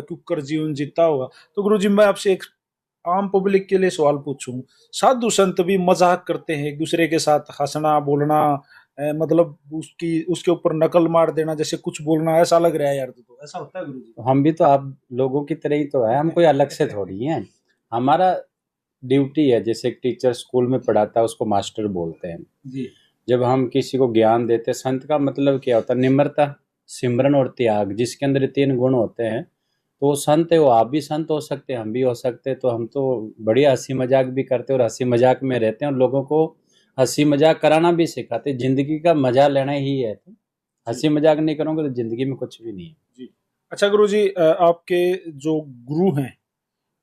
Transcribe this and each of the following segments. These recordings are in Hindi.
कुकर जीवन जीता होगा। तो गुरुजी मैं आपसे एक आम पब्लिक के लिए सवाल पूछूं, साधु संत भी मजाक करते हैं एक दूसरे के साथ, हंसना बोलना, मतलब उसकी उसके ऊपर नकल मार देना, जैसे कुछ बोलना, ऐसा लग रहा है यार, तो ऐसा होता है गुरुजी? हम भी तो आप लोगों की तरह ही तो है, हम कोई अलग से थोड़ी हैं। हमारा ड्यूटी है, जैसे एक टीचर स्कूल में पढ़ाता है उसको मास्टर बोलते हैं। जी जब हम किसी को ज्ञान देते हैं, संत का मतलब क्या होता है? निम्रता, सिमरन और त्याग, जिसके अंदर ये 3 गुण होते हैं तो वो संत है। वो आप भी संत हो सकते हैं, हम भी हो सकते हैं। तो हम तो बढ़िया हंसी मजाक भी करते हैं और हंसी मजाक में रहते हैं और लोगों को हंसी मजाक कराना भी सिखाते हैं। जिंदगी का मजा लेना ही है, तो हंसी मजाक नहीं करोगे तो जिंदगी में कुछ भी नहीं है। जी। अच्छा गुरुजी, आपके जो गुरु हैं,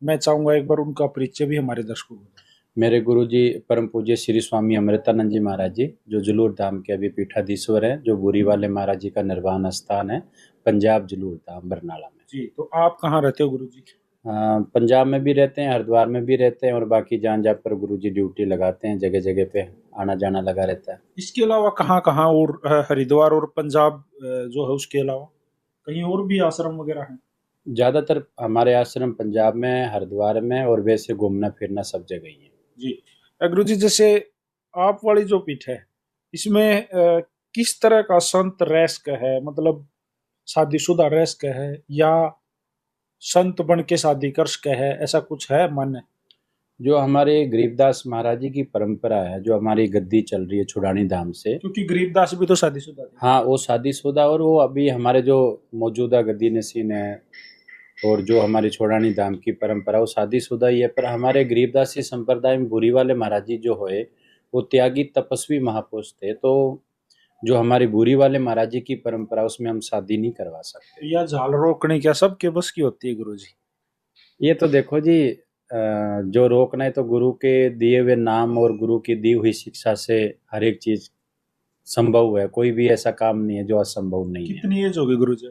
मैं चाहूंगा एक बार उनका परिचय भी हमारे दर्शकों को दें। मेरे गुरु जी परम पूज्य श्री स्वामी अमृतानंद जी महाराज जी, जो जलूर धाम के अभी पीठाधीश्वर हैं, जो बुरी वाले महाराज जी का निर्वाण स्थान है, पंजाब जलूर धाम बरनाला में। जी, तो आप कहाँ रहते हो गुरुजी? पंजाब में भी रहते हैं, हरिद्वार में भी रहते हैं और बाकी जहाँ जहाँ पर गुरु जी ड्यूटी लगाते हैं, जगह जगह पे आना जाना लगा रहता है। इसके अलावा कहाँ कहाँ और हरिद्वार और पंजाब जो है उसके अलावा कहीं और भी आश्रम वगैरह हैं? ज़्यादातर हमारे आश्रम पंजाब में, हरिद्वार में, और वैसे घूमना फिरना सब जगह ही है। जी। गुरुजी, जैसे आप वाली जो पीठ है, इसमें किस तरह का संत रैस्क है, मतलब शादीशुदा रैस्क है या संत बन के शादी कर्ष है, ऐसा कुछ है मन? जो हमारे गरीबदास महाराज जी की परंपरा है, जो हमारी गद्दी चल रही है छुड़ानी धाम से। क्योंकि गरीबदास भी तो शादीशुदा थे। हाँ, वो शादीशुदा, और वो अभी हमारे जो मौजूदा गद्दी नसीन है और जो हमारी छोड़ानी धाम की परंपरा, वो शादीशुदा ही है। पर हमारे गरीबदासी संप्रदाय में बुरी वाले महाराज जी जो होए, वो त्यागी तपस्वी महापुरुष थे। तो जो हमारी बुरी वाले महाराज जी की परंपरा, उसमें हम शादी नहीं करवा सकते। या झाल रोकने क्या सबके बस की होती है गुरुजी? ये तो देखो जी, जो रोकना है तो गुरु के दिए हुए नाम और गुरु की दी हुई शिक्षा से हर एक चीज संभव है। कोई भी ऐसा काम नहीं है जो असंभव नहीं है। कितनी एज होगी गुरुजी?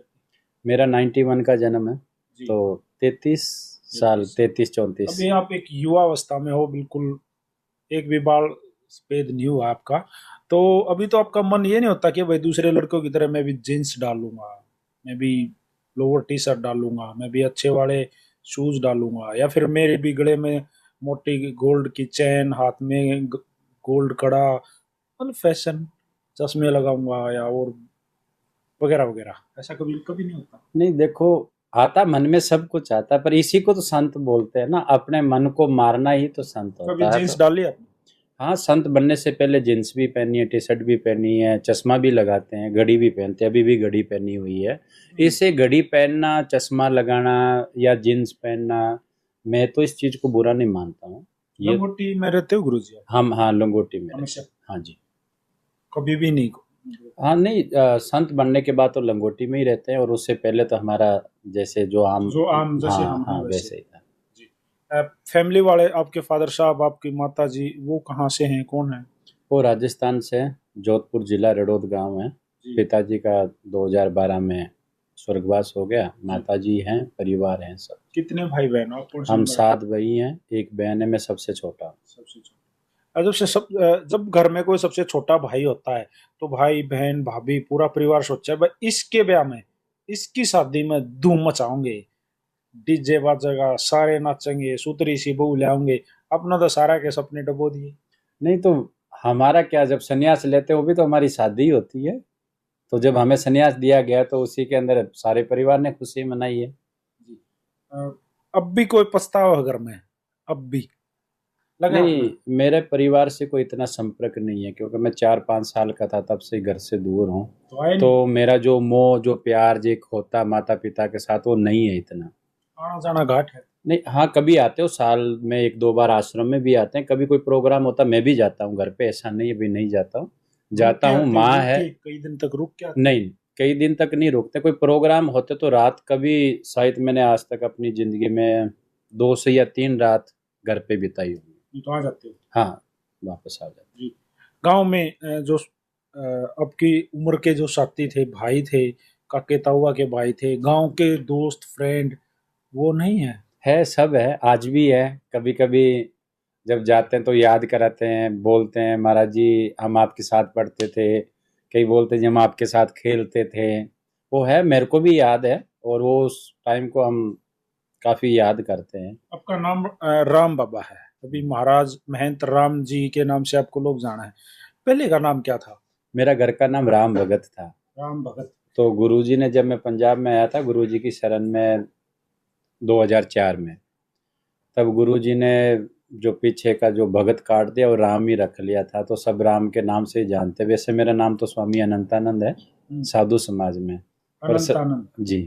मेरा 91 का जन्म है, जी। तो 33 साल, 33-34। अभी आप एक युवा अवस्था में हो, बिल्कुल एक भी बाल सफेद नहीं हुआ आपका। तो अभी तो आपका मन ये नहीं होता कि भाई दूसरे लड़कों की तरह मैं भी जीन्स डालूंगा, मैं भी लोअर टी शर्ट डालूंगा, मैं भी अच्छे वाले शूज डालूंगा, या फिर मेरे भी गले में मोटी गोल्ड की चेन, हाथ में गोल्ड कड़ा, मतलब फैशन, चश्मे लगाऊंगा या और वगैरह वगैरह, ऐसा कभी कभी नहीं होता? नहीं देखो, आता मन में सब कुछ आता है, पर इसी को तो संत बोलते हैं ना। अपने मन को मारना ही तो संत कभी होता है। जीन्स तो डाली आपने? हाँ, संत बनने से पहले जींस भी पहनी है, टी शर्ट भी पहनी है, चश्मा भी लगाते हैं, घड़ी भी पहनते हैं। अभी भी घड़ी पहनी हुई है। इससे घड़ी पहनना, चश्मा लगाना या जींस पहनना, मैं तो इस चीज को बुरा नहीं मानता हूँ। ये लंगोटी में रहते हो गुरुजी आप? हम, हाँ, लंगोटी में रहते हमेशा? हैं। हाँ जी। कभी भी नहीं? हाँ नहीं, संत बनने के बाद तो लंगोटी में ही रहते हैं, और उससे पहले तो हमारा जैसे जो आम, जो आम जैसे हाँ हम हैं हाँ, वैसे? वैसे ही था। जी। फैमिली वाले आपके फादर साहब, आपकी माता जी, वो कहाँ से हैं, कौन है? वो राजस्थान से हैं, जोधपुर जिला रड़ौद गांव है। जी पिताजी का 2012 में स्वर्गवास हो गया। जी। माताजी हैं, परिवार हैं सब। कितने भाई बहन हो आप, कौन सी हम उम्र है? 7 भाई हैं, एक बहन है, मैं सबसे छोटा हूँ। सबसे छोटा? जब घर में कोई सबसे छोटा भाई होता है, तो भाई बहन भाभी पूरा परिवार सोचता है भाई इसके ब्याह में, इसकी शादी में धूम मचाओगे, डीजे बाजेगा, सारे नाचेंगे, सुतरी सी बहू ले आएंगे। अपना तो सारा के सपने डबो दिए। नहीं तो हमारा क्या, जब संन्यास लेते हैं वो भी तो हमारी शादी ही होती है। तो जब हमें संन्यास दिया गया तो उसी के अंदर सारे परिवार ने खुशी मनाई है। जी। अ, अब भी कोई पछतावा है घर में? अब भी लगा आपने? नहीं, मेरे परिवार से कोई इतना संपर्क नहीं है, क्योंकि मैं 4-5 साल का था तब से घर से दूर हूँ। तो आए नहीं? तो मेरा जो मोह, जो प्यार जो एक होता माता पिता के साथ, वो नहीं है इतना। आना जाना घाट है? नहीं, हाँ, कभी आते हो, साल में 1-2 बार आश्रम में भी आते हैं। कभी कोई प्रोग्राम होता मैं भी जाता हूँ घर पे, ऐसा नहीं अभी नहीं जाता हूँ। रुक जाता के हूँ, आते हो? माँ रुक है। के कई दिन तक रुक के आते हो? नहीं, कई दिन तक नहीं रुकते। कोई प्रोग्राम होते तो रात, कभी शायद मैंने आज तक अपनी जिंदगी में 2 से या 3 रात घर पे बिताई होंगी। नहीं तो आ जाते हो? हाँ, वापस आ जाते। जी। गांव में जो आपकी उम्र के जो साथी थे, भाई थे, काके ताऊआ के भाई थे, गांव के दोस्त फ्रेंड, वो नहीं है? है, सब है, आज भी है। कभी कभी जब जाते हैं तो याद कराते हैं, बोलते हैं महाराज जी हम आपके साथ पढ़ते थे। कई बोलते हैं जी हम आपके साथ खेलते थे। वो है, मेरे को भी याद है। और वो उस टाइम को हम काफ़ी याद करते हैं। आपका नाम राम बाबा है, अभी महाराज महंत राम जी के नाम से आपको लोग जाना है। पहले का नाम क्या था? मेरा घर का नाम राम भगत था। राम भगत। तो गुरुजी ने, जब मैं पंजाब में आया था गुरुजी की शरण में 2004 में, तब गुरुजी ने जो पीछे का जो भगत काट दिया और राम ही रख लिया था, तो सब राम के नाम से ही जानते। वैसे मेरा नाम तो स्वामी अनंतानंद है साधु समाज में, पर अनंतानंद जी,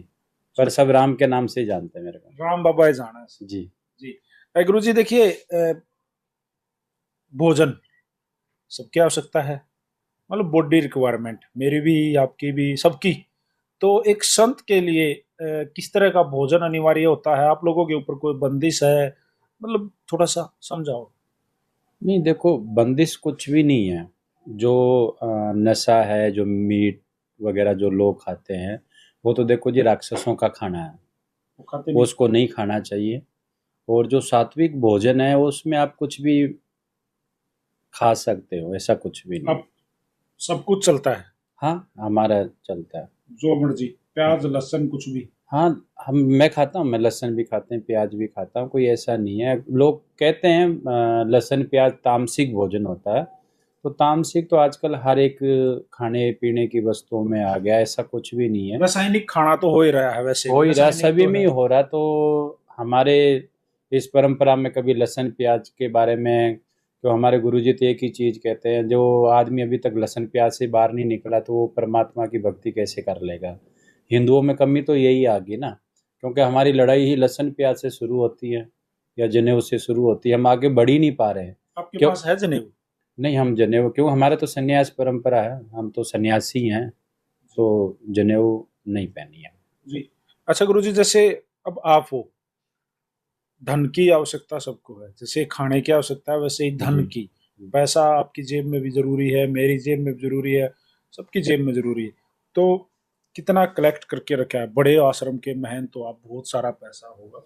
पर सब राम के नाम से ही जानते हैं मेरे को। राम बाबा ही जाना है जी जी। गुरु जी देखिए, भोजन सबकी आवश्यकता है, मतलब बॉडी रिक्वायरमेंट, मेरी भी आपकी भी सबकी। तो एक संत के लिए किस तरह का भोजन अनिवार्य होता है? आप लोगों के ऊपर कोई बंदिश है? मतलब थोड़ा सा समझाओ। नहीं, देखो बंदिश कुछ भी नहीं है। जो नशा है, जो मीट वगैरह जो लोग खाते हैं, वो तो देखो जी राक्षसों का खाना है, वो खाते वो नहीं? उसको नहीं खाना चाहिए। और जो सात्विक भोजन है उसमें आप कुछ भी खा सकते हो, ऐसा कुछ भी नहीं। अब सब कुछ चलता है, हाँ, हमारा चलता है। जो मर्जी, प्याज लहसुन कुछ भी? हाँ, मैं खाता हूँ, मैं लहसुन भी खाते हैं, प्याज भी खाता हूँ, कोई ऐसा नहीं है। लोग कहते हैं लहसुन प्याज तामसिक भोजन होता है, तो तामसिक तो आजकल हर एक खाने पीने की वस्तुओं में आ गया, ऐसा कुछ भी नहीं है। रासायनिक खाना तो हो ही रहा है, वैसे हो भी ही रहा, रासायनिक सभी तो में है। ही हो रहा। तो हमारे इस परंपरा में कभी लहसुन प्याज के बारे में, तो हमारे गुरुजी तो एक ही चीज़ कहते हैं, जो आदमी अभी तक लहसुन प्याज से बाहर नहीं निकला तो वो परमात्मा की भक्ति कैसे कर लेगा। हिंदुओं में कमी तो यही आ गई ना, क्योंकि हमारी लड़ाई ही लहसुन प्याज से शुरू होती है या जनेऊ से शुरू होती है, हम आगे बढ़ ही नहीं पा रहे हैं। आपके क्यों? पास है जनेऊ? नहीं, हम जनेऊ क्यों, हमारा तो सन्यास परंपरा है, हम तो सन्यासी हैं, तो जनेऊ नहीं पहनी है। जी। अच्छा गुरुजी, जैसे अब आप हो, धन की आवश्यकता सबको है, जैसे खाने की आवश्यकता है वैसे ही धन जी की। पैसा आपकी जेब में भी जरूरी है, मेरी जेब में भी जरूरी है, सबकी जेब में जरूरी है। तो कितना कलेक्ट करके रखा है? बड़े आश्रम के महंत तो आप, बहुत सारा पैसा होगा।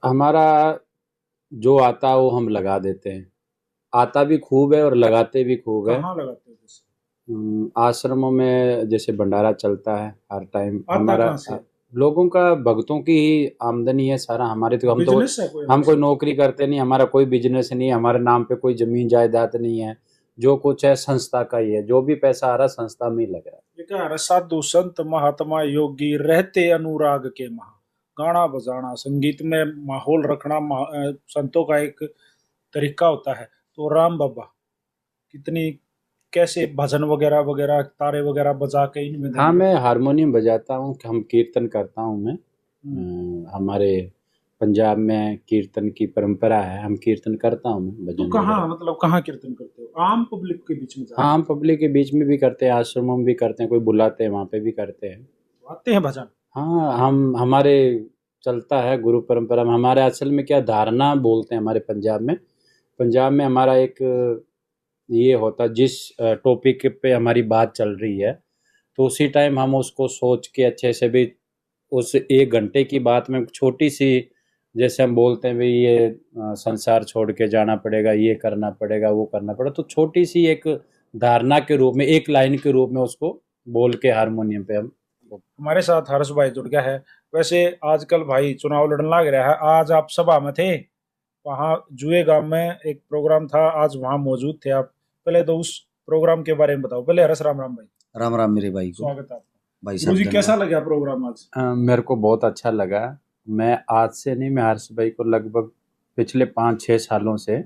हमारा जो आता है वो हम लगा देते हैं, आता भी खूब है और लगाते भी खूब है। कहाँ लगाते हो जैसे? आश्रमों में जैसे भंडारा चलता है हर टाइम आता हमारा। कहाँ से? लोगों का, भक्तों की ही आमदनी है सारा, हमारे तो बिजनेस है कोई हम अलग कोई से? नौकरी करते नहीं, हमारा कोई बिजनेस नहीं है, हमारे नाम पे कोई जमीन जायदाद नहीं है। जो कुछ है संस्था का ही है, जो भी पैसा आ रहा है संस्था में ही लग रहा है। ये क्या है? साधु संत महात्मा योगी रहते अनुराग के महा, गाना बजाना संगीत में माहौल रखना संतों का एक तरीका होता है। तो राम बाबा कितनी, कैसे भजन वगैरह वगैरह तारे वगैरह बजा के इनमें हाँ, देंगे? मैं हारमोनियम बजाता हूँ, हम कीर्तन करता हूँ मैं। हम्म। हमारे पंजाब में कीर्तन की परंपरा है, हम कीर्तन करता हूँ मैं, तो भजन कहाँ, वगैरह। मतलब कहाँ कीर्तन करते हो? आम पब्लिक के बीच में हाँ, जाते हम पब्लिक के बीच में भी करते हैं, आश्रमों में भी करते हैं, कोई बुलाते हैं वहाँ पे भी करते हैं। हो? आते हैं भजन? हाँ, हम हमारे चलता है गुरु परंपरा में। हमारे असल में क्या धारणा बोलते हैं हमारे पंजाब में। पंजाब में हमारा एक ये होता, जिस टॉपिक पे हमारी बात चल रही है, तो उसी टाइम हम उसको सोच के अच्छे से भी, उस 1 घंटे की बात में छोटी सी, जैसे हम बोलते हैं भाई ये संसार छोड़ के जाना पड़ेगा, ये करना पड़ेगा, वो करना पड़ेगा, तो छोटी सी एक धारणा के रूप में, एक लाइन के रूप में उसको बोल के हारमोनियम पे हम। हमारे साथ हर्ष भाई जुड़ गया है। वैसे आजकल भाई चुनाव लड़ने लग रहा है, आज आप सभा में थे, वहाँ जुए गांव में एक प्रोग्राम था, आज वहाँ मौजूद थे आप। पहले तो उस प्रोग्राम के बारे में बताओ। पहले हर्ष, राम राम भाई। राम राम मेरे भाई को। स्वागत है आपका। भाई गुरु साहब जी, कैसा धन्यवाद। लगा प्रोग्राम आज? मेरे को बहुत अच्छा लगा। मैं आज से नहीं, मैं हर्ष भाई को लगभग पिछले 5-6 सालों से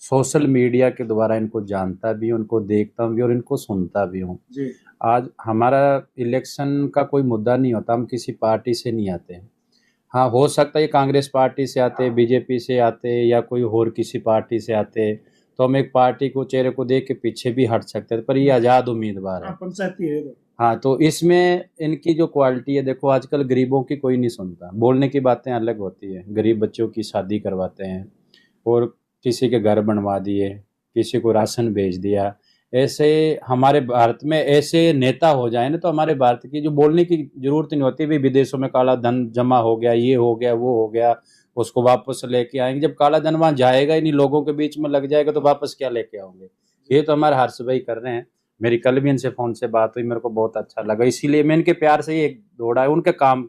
सोशल मीडिया के द्वारा इनको जानता भी हूँ, उनको देखता भी और इनको सुनता भी हूँ। जी। आज हमारा इलेक्शन का कोई मुद्दा नहीं होता, हम किसी पार्टी से नहीं आते हैं। हाँ, हो सकता है कांग्रेस पार्टी से आते, बीजेपी से आते या कोई और किसी पार्टी से आते, तो हम एक पार्टी को, चेहरे को देख के पीछे भी हट सकते हैं, पर ये आज़ाद उम्मीदवार है। पंचायती है तो। हाँ, तो इसमें इनकी जो क्वालिटी है, देखो आजकल गरीबों की कोई नहीं सुनता, बोलने की बातें अलग होती है, गरीब बच्चों की शादी करवाते हैं और किसी के घर बनवा दिए, किसी को राशन भेज दिया। ऐसे हमारे भारत में ऐसे नेता हो जाए ना, तो हमारे भारत की जो बोलने की जरूरत नहीं होती, भी विदेशों में काला धन जमा हो गया, ये हो गया, वो हो गया, उसको वापस लेके आएंगे। जब काला धन वहाँ जाएगा ही नहीं, लोगों के बीच में लग जाएगा, तो वापस क्या लेके आओगे? ये तो हमारे हर्ष भाई कर रहे हैं। मेरी कल भी इनसे फ़ोन से बात हुई, मेरे को बहुत अच्छा लगा, इसीलिए मैं इनके प्यार से ही एक दौड़ा है, उनके काम